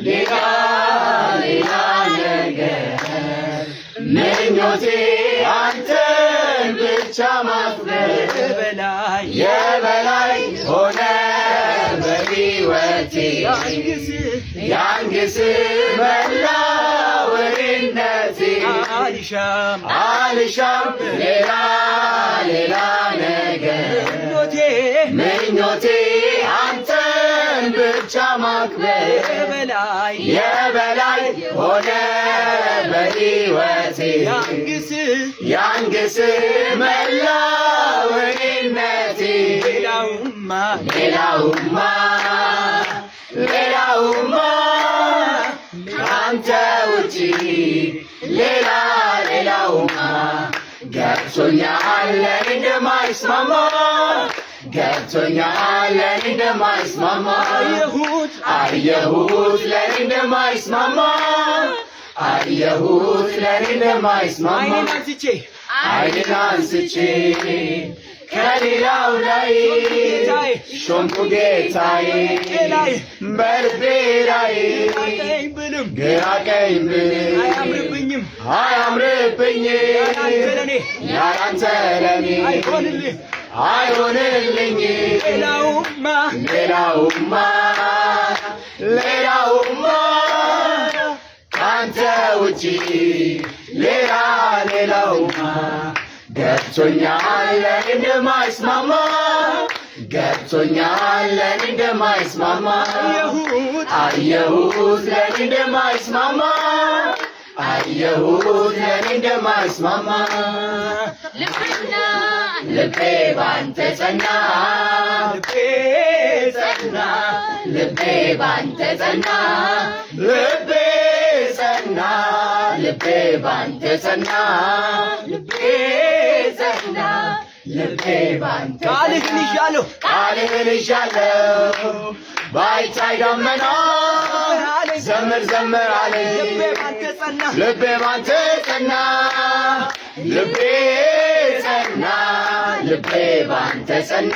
ሌላ ነገር ምኞቴ አንተን ብቻ ማክበር የበላይ ሆነ በሕይወቴ ያንግስ መላወሪነቴ አልሻም ሌላ ነገር ምኞቴ አንተን ብቻ ማክበር የበላይ ሆነ በሕይወቴ ያንግስ መላወሪነቴ ሌላውማ ካንተ ውጪ ሌላውማ ገብቶኛል ለኔ እንደማይስማማ አየሁት ለኔ እንደማይስማማ አይኔን አንስቼ ከሌላው ላይ ሾምኩ ጌታዬ በልቤ ላይ ግራ ቀኝ ብልም አያምርብኝ ያላንተ ለኔ አይሆንልኝ ሌላውማ ካንተ ውጪ ሌላውማ ገብቶኛል ለኔ እንደማይስማማ አየሁት ለኔ እንደማይስማማ ልቤ ባንተ ጸና ቃልህን ይሻለው ባይታይ ደመና ዘምር አለኝ ልቤ ባንተ ጸና ልቤ ባንተ ጸና